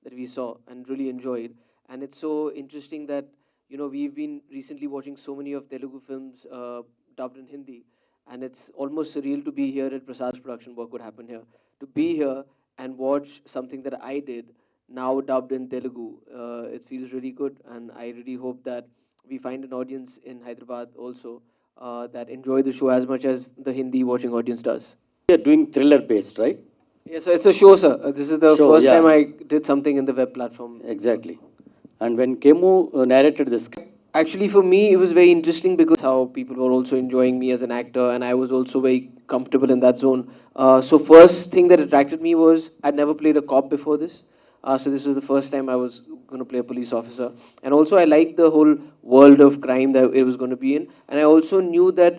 that we saw and really enjoyed. And it's so interesting that we've been recently watching so many of Telugu films dubbed in Hindi, and it's almost surreal to be here at Prasad's production. Work would happen here, to be here and watch something that I did now dubbed in Telugu. It feels really good, and I really hope that we find an audience in Hyderabad also that enjoy the show as much as the Hindi watching audience does. You're doing thriller based, right? Yeah, so it's a show, sir. This is the Show, first yeah. time I did something in the web platform. Exactly. And when Kemu narrated this, Actually, for me, it was very interesting because how people were also enjoying me as an actor, and I was also very comfortable in that zone. So first thing that attracted me was I'd never played a cop before this. So this was the first time I was going to play a police officer, and also I liked the whole world of crime that it was going to be in, and I also knew that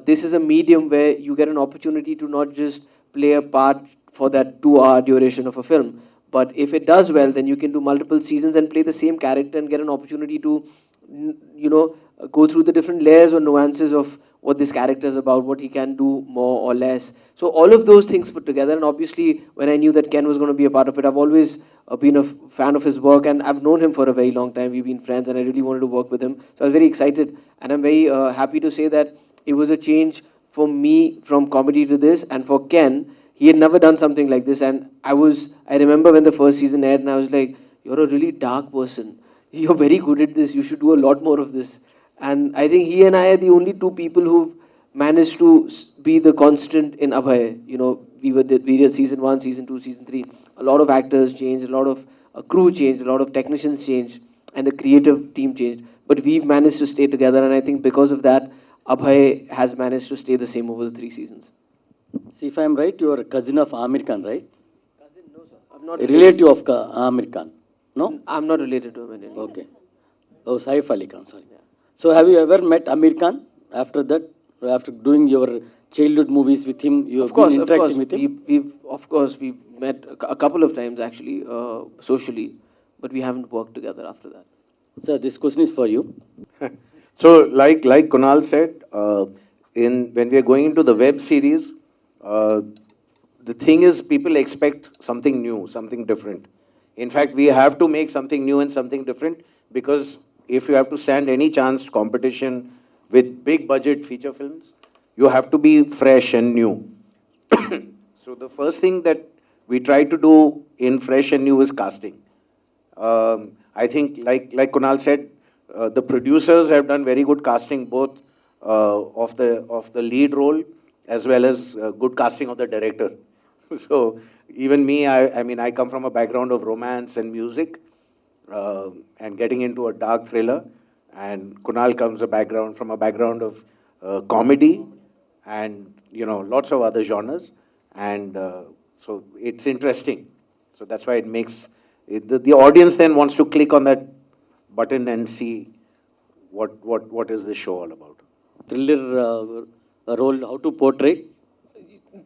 this is a medium where you get an opportunity to not just play a part for that 2 hour duration of a film, but if it does well, then you can do multiple seasons and play the same character and get an opportunity to go through the different layers or nuances of what this character is about, what he can do more or less. So all of those things put together, and obviously when I knew that Ken was going to be a part of it, I've always been a fan of his work, and I've known him for a very long time. We've been friends, and I really wanted to work with him. So I was very excited, and I'm very happy to say that it was a change for me from comedy to this, and for Ken, he had never done something like this, and I remember when the first season aired, and I was like, "You're a really dark person. You're very good at this. You should do a lot more of this." And I think he and I are the only two people who've managed to be the constant in Abhay. We did season one, season two, season three. A lot of actors changed, a lot of crew changed, a lot of technicians changed, and the creative team changed. But we've managed to stay together, and I think because of that, Abhay has managed to stay the same over the 3 seasons. see if I'm right, you're a cousin of Amir Khan, right? Cousin, no, sir. I'm not A relative of Amir Khan. No? I'm not related to him in any way. Okay. Oh, Saif Ali Khan, sorry. So have you ever met Amir Khan after that? After doing your childhood movies with him, you have been interacting with him? We've met a couple of times actually, socially, but we haven't worked together after that. Sir, this question is for you. So, like Kunal said, in when we are going into the web series, uh, the thing is people expect something new, something different. In fact, we have to make something new and something different because if you have to stand any chance competition with big budget feature films, you have to be fresh and new. So the first thing that we try to do in fresh and new is casting. I think, like Kunal said, the producers have done very good casting, both of the lead role as well as good casting of the director. So even me, I mean, I come from a background of romance and music, and getting into a dark thriller, and Kunal comes from a background of comedy, and lots of other genres, and so it's interesting. So that's why it makes the audience then wants to click on that button and see what is the show all about. Thriller role, how to portray?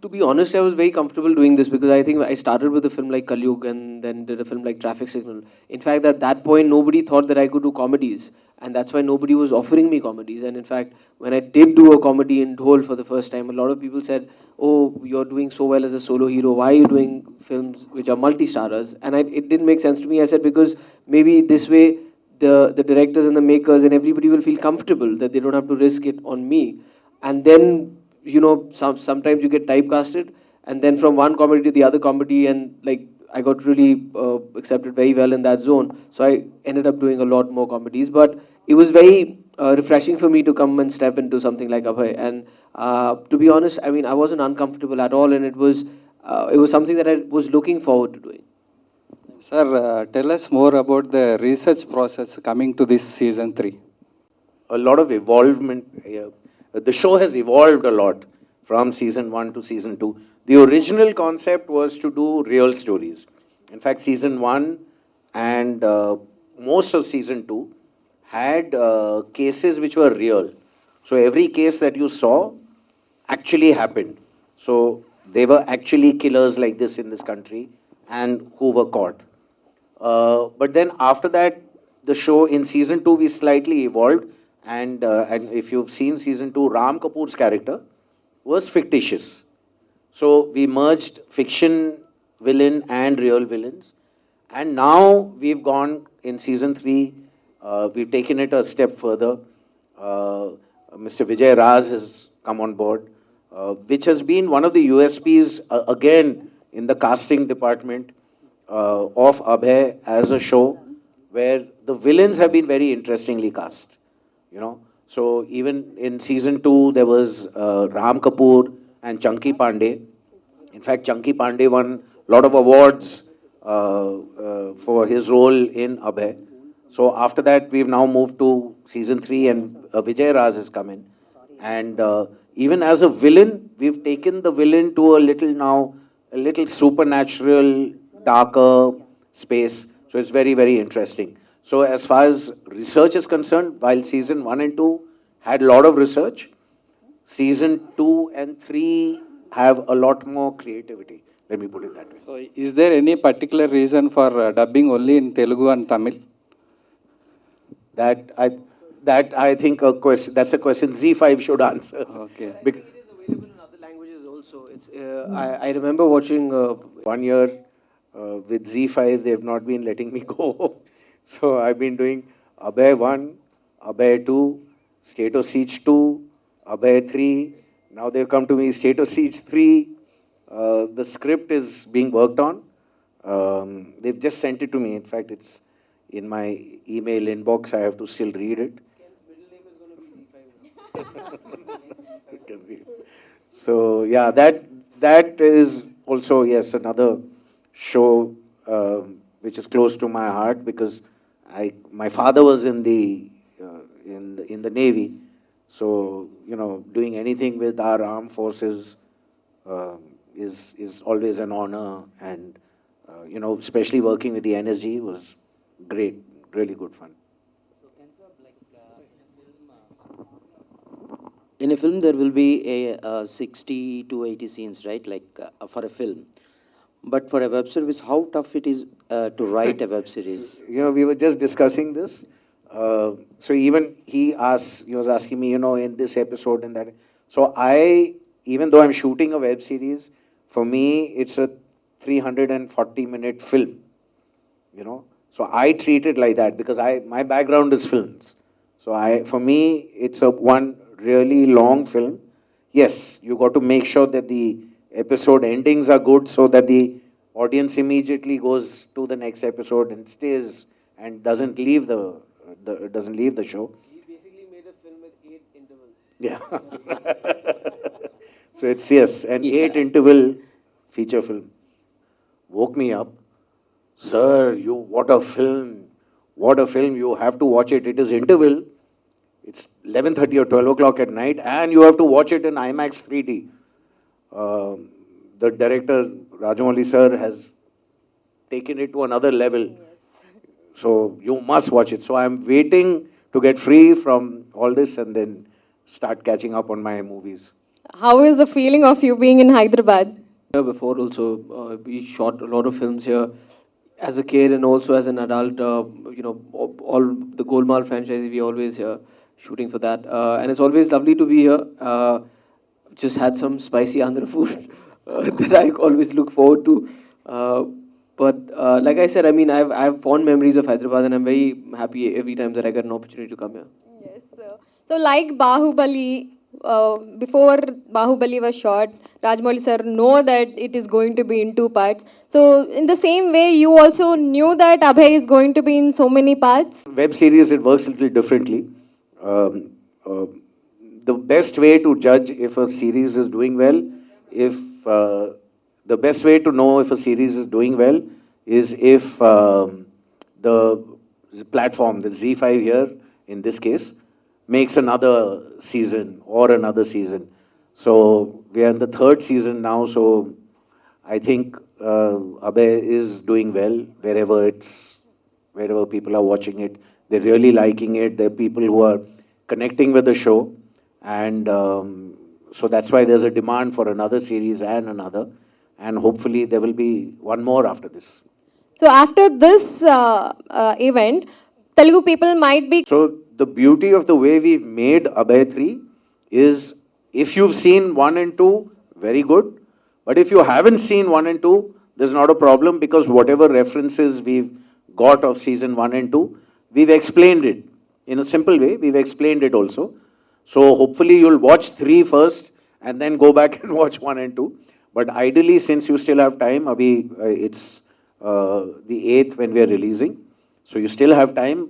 To be honest, I was very comfortable doing this because I think I started with a film like Kalyug and then did a film like Traffic Signal. In fact, at that point, nobody thought that I could do comedies, and that's why nobody was offering me comedies. And in fact, when I did do a comedy in Dhol for the first time, a lot of people said, "Oh, you're doing so well as a solo hero. Why are you doing films which are multi-starrers?" And it didn't make sense to me. I said because maybe this way the directors and the makers and everybody will feel comfortable that they don't have to risk it on me. And then sometimes you get typecasted, and then from one comedy to the other comedy, and like I got really accepted very well in that zone, so I ended up doing a lot more comedies. But it was very refreshing for me to come and step into something like Abhay, and to be honest, I mean, I wasn't uncomfortable at all, and it was something that I was looking forward to doing. Sir, tell us more about the research process coming to this season 3. A lot of evolvement. The show has evolved a lot from season one to season two. The original concept was to do real stories. In fact, season one and most of season two had cases which were real. So every case that you saw actually happened. So they were actually killers like this in this country and who were caught. But then after that, the show in season two we slightly evolved, and if you've seen season two, Ram Kapoor's character was fictitious. So we merged fiction villain and real villains, And now we've gone in season 3, we've taken it a step further. Mr. Vijay Raj has come on board, which has been one of the USPs, again, in the casting department of Abhay as a show, where the villains have been very interestingly cast. You know, so even in season 2, there was Ram Kapoor and Chunky Pandey. In fact, Chunky Pandey won a lot of awards for his role in Abhay. So after that, we've now moved to season 3, and Vijay Raj has come in. And even as a villain, we've taken the villain to a little supernatural, darker space. So it's very, very interesting. So as far as research is concerned, while season 1 and 2 had a lot of research, season 2 and 3 have a lot more creativity. Let me put it that way. So, is there any particular reason for dubbing only in Telugu and Tamil? That I, that I think that's a question Z5 should answer. Okay. Bec- It is available in other languages also. I remember watching. 1 year with Z5, they've not been letting me go. So I've been doing Abhay 1, Abhay 2, State of Siege 2, Abhay 3. Now they've come to me, State of Siege 3. The script is being worked on. They've just sent it to me. In fact, it's in my email inbox. I have to still read it. Can be. So yeah, that is also, yes, another show which is close to my heart, because my father was in the Navy, so doing anything with our armed forces is always an honor, and especially working with the NSG was great, really good fun. In a film, there will be a 60 to 80 scenes, right? Like for a film. But for a web series, how tough it is to write a web series? We were just discussing this. So even he was asking me, in this episode and that. So even though I'm shooting a web series, for me, it's a 340-minute film, So I treat it like that because my background is films. So for me, it's a one really long film. Yes, you got to make sure that the episode endings are good so that the audience immediately goes to the next episode and stays and doesn't leave the show. He basically made a film with 8 intervals. Yeah. So it's, yes, an 8-interval feature film. Woke me up. Sir, what a film. What a film. You have to watch it. It is interval. It's 11:30 or 12 o'clock at night, and you have to watch it in IMAX 3D. The director, Rajamouli sir, has taken it to another level. So you must watch it. So I'm waiting to get free from all this and then start catching up on my movies. How is the feeling of you being in Hyderabad? Here before also, we shot a lot of films here as a kid and also as an adult. All the Golmaal franchise, we always here shooting for that, and it's always lovely to be here. Just had some spicy Andhra food that I always look forward to. But like I said, I mean, I have fond memories of Hyderabad, and I'm very happy every time that I get an opportunity to come here. Yes, sir. So like Bahubali, before Bahubali was shot, Rajmouli sir know that it is going to be in 2 parts. So in the same way, you also knew that Abhay is going to be in so many parts. Web series, it works a little differently. The best way to judge if a series is doing well, the best way to know if a series is doing well is if the platform, the Z5 here, in this case, makes another season or another season. So we are in the 3rd season now, so I think Abhay is doing well wherever people are watching it. They're really liking it. There are people who are connecting with the show. And so that's why there's a demand for another series and another. And hopefully there will be one more after this. So after this event, Telugu people might be. So the beauty of the way we've made Abhay 3 is, if you've seen 1 and 2, very good. But if you haven't seen 1 and 2, there's not a problem because whatever references we've got of season 1 and 2, we've explained it in a simple way. We've explained it also. So hopefully you'll watch 3 first and then go back and watch 1 and 2. But ideally, since you still have time, Abhi, it's the 8th when we are releasing. So you still have time.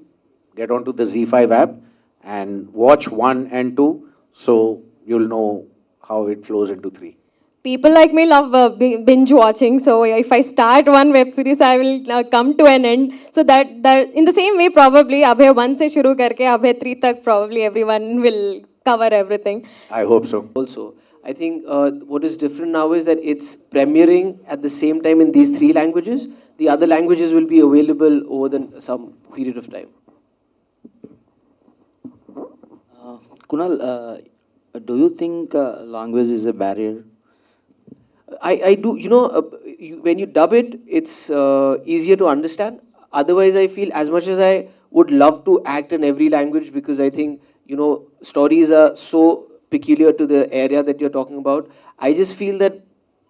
Get onto the Z5 app and watch 1 and 2. So you'll know how it flows into 3. People like me love binge watching. So if I start one web series, I will come to an end. So that in the same way, probably Abhay 1 se shuru karke Abhay 3 tak probably everyone will cover everything. I hope so. Also, I think what is different now is that it's premiering at the same time in these 3 languages. The other languages will be available over some period of time. Kunal, do you think language is a barrier? I do, when you dub it, it's easier to understand. Otherwise, I feel as much as I would love to act in every language because I think, stories are so peculiar to the area that you're talking about. I just feel that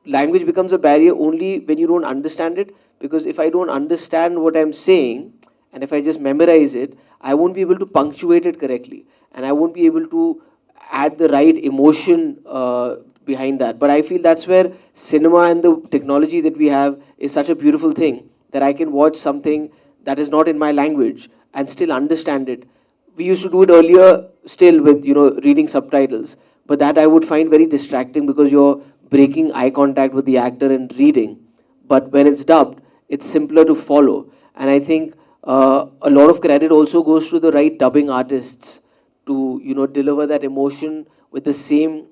language becomes a barrier only when you don't understand it. Because if I don't understand what I'm saying, and if I just memorize it, I won't be able to punctuate it correctly. And I won't be able to add the right emotion behind that. But I feel that's where cinema and the technology that we have is such a beautiful thing that I can watch something that is not in my language and still understand it. We used to do it earlier still with, reading subtitles. But that I would find very distracting because you're breaking eye contact with the actor and reading. But when it's dubbed, it's simpler to follow. And I think a lot of credit also goes to the right dubbing artists to deliver that emotion with the same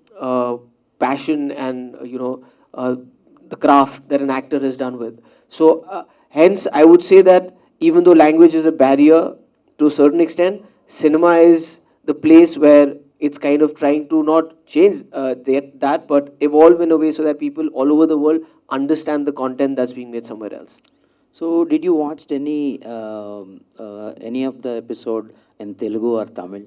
passion and the craft that an actor is done with. So hence I would say that even though language is a barrier to a certain extent, cinema is the place where it's kind of trying to not change that but evolve in a way so that people all over the world understand the content that's being made somewhere else. So, did you watch any of the episode in Telugu or Tamil?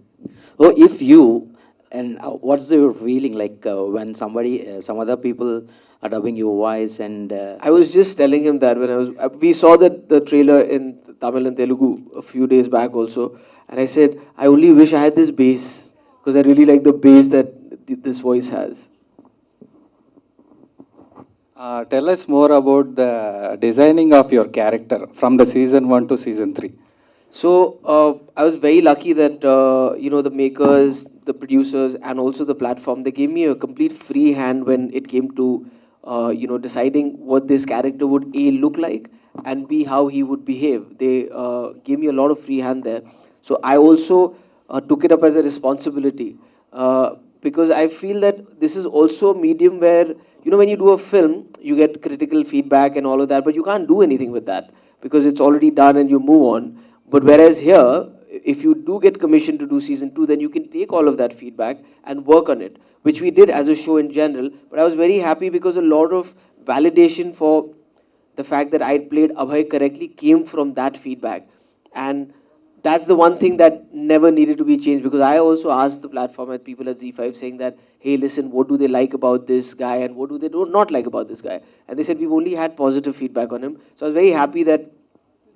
Oh, if you, and what's your feeling like when somebody, some other people are dubbing your voice and I was just telling him that when we saw the trailer in Tamil and Telugu a few days back also, and I said I only wish I had this bass because I really like the bass that this voice has. Tell us more about the designing of your character from the season 1 to season 3. So I was very lucky that the makers, the producers, and also the platform they gave me a complete free hand when it came to deciding what this character would A look like and B how he would behave. They gave me a lot of free hand there. So I also took it up as a responsibility because I feel that this is also a medium where when you do a film, you get critical feedback and all of that, but you can't do anything with that because it's already done and you move on. But whereas here, if you do get commissioned to do season 2, then you can take all of that feedback and work on it, which we did as a show in general. But I was very happy because a lot of validation for the fact that I played Abhay correctly came from that feedback. And that's the one thing that never needed to be changed because I also asked the platform and people at Z5 saying that, hey, listen, what do they like about this guy and what do they not like about this guy? And they said, we've only had positive feedback on him. So I was very happy that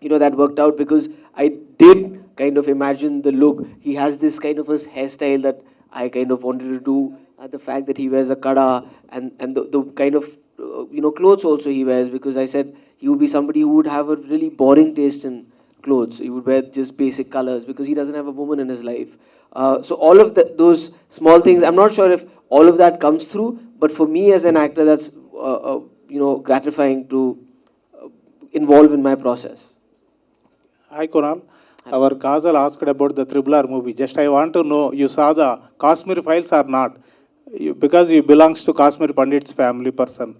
that worked out because I did kind of imagine the look. He has this kind of a hairstyle that I kind of wanted to do. The fact that he wears a kada and the kind of clothes also he wears because I said he would be somebody who would have a really boring taste in clothes. He would wear just basic colors because he doesn't have a woman in his life. So all of those small things, I'm not sure if all of that comes through, but for me as an actor, that's gratifying to involve in my process. Hi, Kunal. Our Kazal asked about the Triple R movie. Just I want to know, you saw the Kashmir Files or not? Because you belongs to Kashmir Pandit's family person.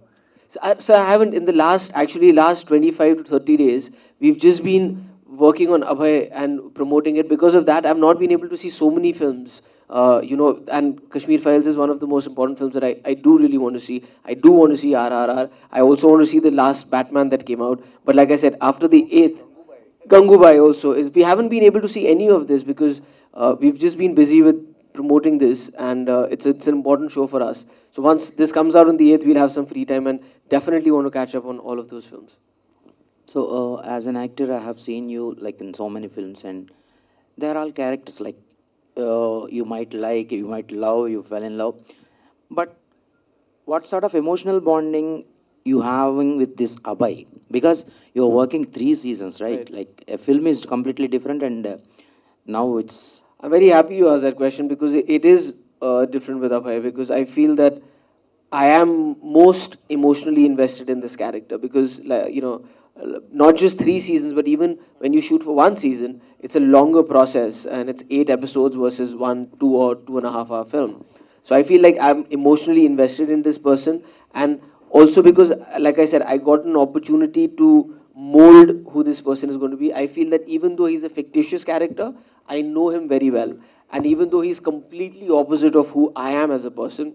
So I haven't, in the last 25 to 30 days, we've just been working on Abhay and promoting it. Because of that, I've not been able to see so many films. And Kashmir Files is one of the most important films that I do really want to see. I do want to see RRR. I also want to see the last Batman that came out. But like I said, after the 8th, Gangubai also, we haven't been able to see any of this because we've just been busy with promoting this and it's an important show for us. So once this comes out on the 8th, we'll have some free time and definitely want to catch up on all of those films. So, as an actor, I have seen you like in so many films, and they're all characters like you might like, you might love, you fell in love. But what sort of emotional bonding you having with this Abhay? Because you're working 3 seasons, right? Right. Like a film is completely different, and now it's I'm very happy you asked that question because it is different with Abhay, because I feel that I am most emotionally invested in this character because, like, not just 3 seasons, but even when you shoot for one season, it's a longer process and it's 8 episodes versus 1, 2 or 2.5 hour film. So I feel like I'm emotionally invested in this person, and also because, like I said, I got an opportunity to mold who this person is going to be. I feel that even though he's a fictitious character, I know him very well, and even though he's completely opposite of who I am as a person,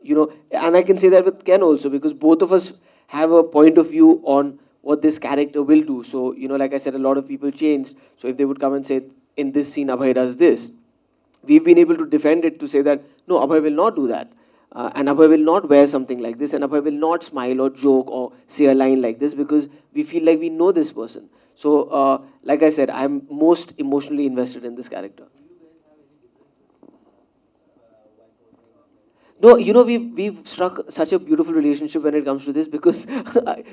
and I can say that with Ken also, because both of us have a point of view on what this character will do. So, like I said, a lot of people changed. So if they would come and say, in this scene, Abhay does this, we've been able to defend it to say that, no, Abhay will not do that. And Abhay will not wear something like this, and Abhay will not smile or joke or say a line like this, because we feel like we know this person. So, like I said, I'm most emotionally invested in this character. No, we've struck such a beautiful relationship when it comes to this, because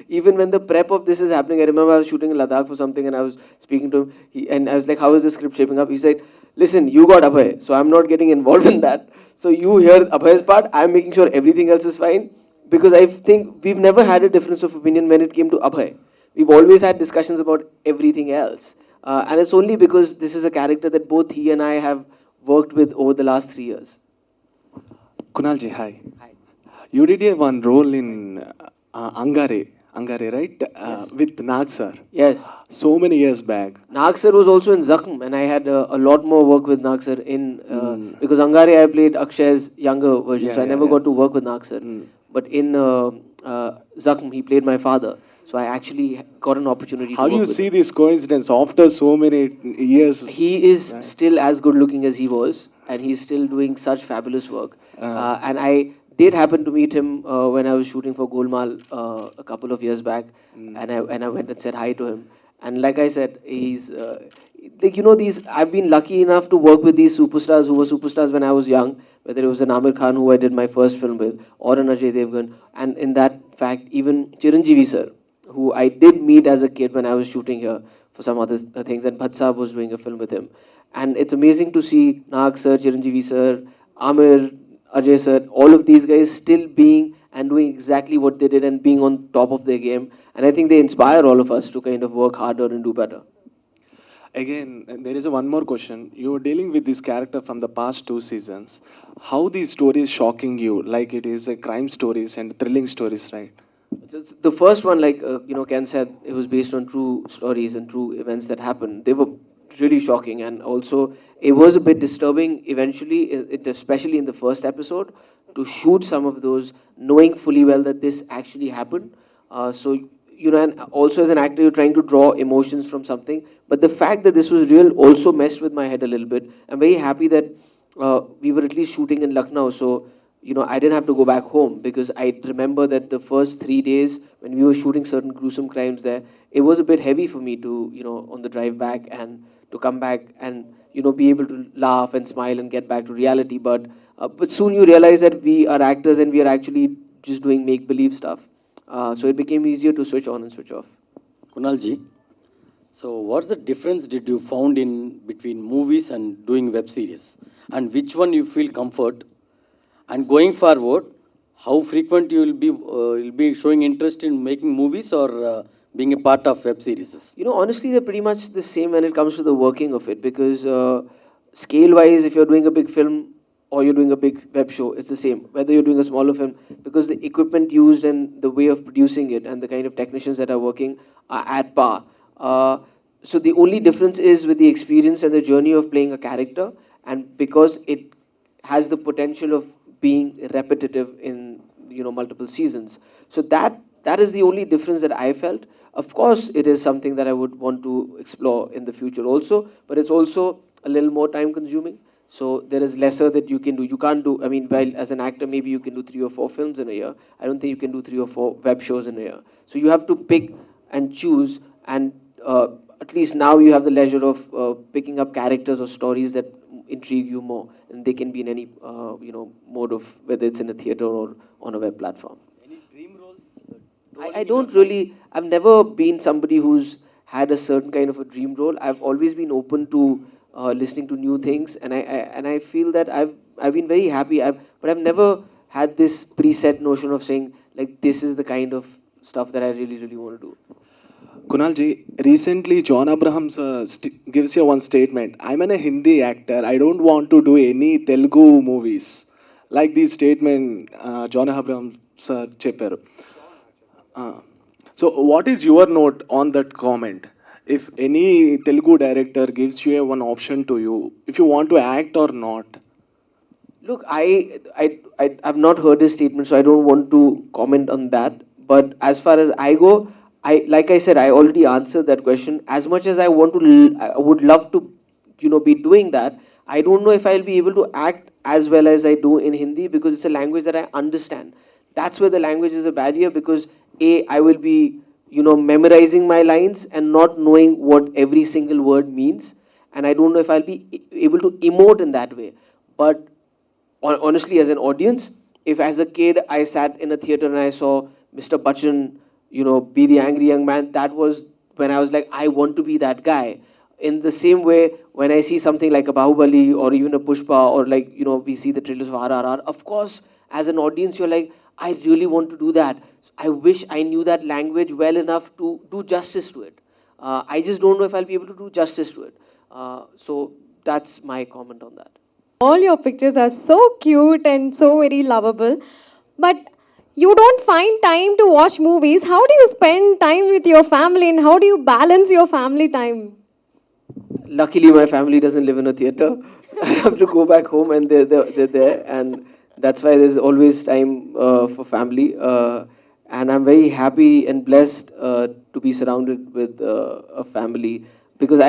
even when the prep of this is happening, I remember I was shooting in Ladakh for something and I was speaking to him, and I was like, "How is the script shaping up?" He said, "Listen, you got Abhay, so I'm not getting involved in that. So you hear Abhay's part. I'm making sure everything else is fine, because I think we've never had a difference of opinion when it came to Abhay. We've always had discussions about everything else, and it's only because this is a character that both he and I have worked with over the last 3 years." Kunalji, hi. Hi. You did a one role in Angare, right? Yes. With Nag sir. Yes. So many years back. Nag sir was also in Zakhm, and I had a lot more work with Nag sir Mm. because Angare I played Akshay's younger version, Yeah, so I yeah, never yeah. got to work with Nag sir. Mm. But in Zakhm, he played my father, so I actually got an opportunity How to work you with see him. this coincidence after so many years? He is Right. still as good looking as he was, and he's still doing such fabulous work. And I did happen to meet him when I was shooting for Golmaal a couple of years back, and I went and said hi to him. And like I said, he's like, these. I've been lucky enough to work with these superstars who were superstars when I was young, whether it was an Amir Khan who I did my first film with, or an Ajay Devgan, and in that fact, even Chiranjeevi sir, who I did meet as a kid when I was shooting here for some other things, and Bhatt Saab was doing a film with him. And it's amazing to see Nag sir, Chiranjeevi sir, Amir, Ajay sir, all of these guys still being and doing exactly what they did and being on top of their game. And I think they inspire all of us to kind of work harder and do better. Again, there is a one more question. You are dealing with this character from the past 2 seasons. How these stories shocking you? Like it is a crime stories and thrilling stories, right? The first one, like Ken said, it was based on true stories and true events that happened. They were really shocking, and also it was a bit disturbing. Eventually, especially in the first episode, to shoot some of those, knowing fully well that this actually happened. So and also as an actor, you're trying to draw emotions from something, but the fact that this was real also messed with my head a little bit. I'm very happy that we were at least shooting in Lucknow, so I didn't have to go back home, because I remember that the first 3 days when we were shooting certain gruesome crimes there, it was a bit heavy for me to, on the drive back and to come back and, be able to laugh and smile and get back to reality. But soon you realize that we are actors and we are actually just doing make believe stuff. So it became easier to switch on and switch off. Kunalji, so what's the difference did you found in between movies and doing web series? And which one you feel comfort? And going forward, how frequent you will be showing interest in making movies or being a part of web series? Honestly, they're pretty much the same when it comes to the working of it, because scale wise, if you're doing a big film or you're doing a big web show, it's the same. Whether you're doing a smaller film, because the equipment used and the way of producing it and the kind of technicians that are working are at par. So the only difference is with the experience and the journey of playing a character, and because it has the potential of being repetitive in multiple seasons. So that is the only difference that I felt. Of course, it is something that I would want to explore in the future also, but it's also a little more time consuming. So there is lesser that you can do. You can't do, I mean, while as an actor, maybe you can do 3 or 4 films in a year. I don't think you can do 3 or 4 web shows in a year. So you have to pick and choose, and at least now you have the leisure of picking up characters or stories that intrigue you more, and they can be in any mode of whether it's in a theater or on a web platform. Any dream roles? I don't really. I've never been somebody who's had a certain kind of a dream role. I've always been open to listening to new things, and I feel that I've been very happy. But I've never had this preset notion of saying like this is the kind of stuff that I really want to do. Kunalji, recently John Abrahams gives you one statement. I'm a Hindi actor. I don't want to do any Telugu movies. Like the statement John Abrahams sir chepparu. So what is your note on that comment? If any Telugu director gives you one option to you, if you want to act or not. Look, I've not heard his statement, so I don't want to comment on that. But as far as I go, like I said, I already answered that question. As much as I want to, I would love to, be doing that. I don't know if I'll be able to act as well as I do in Hindi because it's a language that I understand. That's where the language is a barrier because I will be, memorizing my lines and not knowing what every single word means, and I don't know if I'll be able to emote in that way. But honestly, as an audience, if as a kid I sat in a theater and I saw Mr. Bachchan, be the angry young man, that was when I was like, I want to be that guy. In the same way, when I see something like a Bahubali or even a Pushpa or like, we see the trailers of RRR, of course, as an audience, you're like, I really want to do that. I wish I knew that language well enough to do justice to it. I just don't know if I'll be able to do justice to it. So that's my comment on that. All your pictures are so cute and so very lovable. But you don't find time to watch movies. How do you spend time with your family and how do you balance your family time? Luckily, my family doesn't live in a theater. I have to go back home and they're there. And that's why there's always time for family. And I'm very happy and blessed to be surrounded with a family because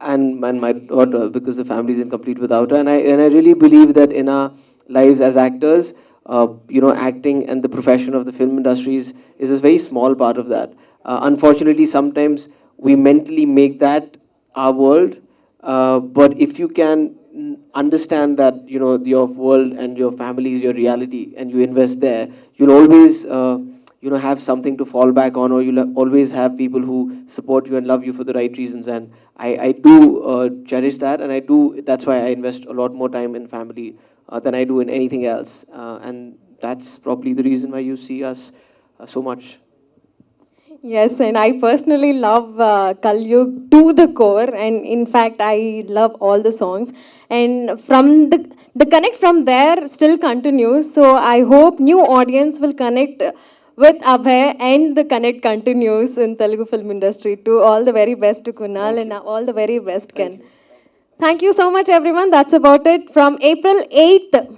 and my daughter because the family is incomplete without her. And I really believe that in our lives as actors, acting and the profession of the film industry is a very small part of that. Unfortunately, sometimes we mentally make that our world, but if you can understand that your world and your family is your reality and you invest there, you'll always have something to fall back on, or you'll always have people who support you and love you for the right reasons. And I do cherish that, and that's why I invest a lot more time in family than I do in anything else, and that's probably the reason why you see us so much. Yes, and I personally love Kalyug to the core, and in fact, I love all the songs. And from the connect from there still continues. So I hope new audience will connect with Abhay, and the connect continues in Telugu film industry. To all the very best to Kunal, and all the very best, Ken. Thank you so much, everyone. That's about it. From April 8th.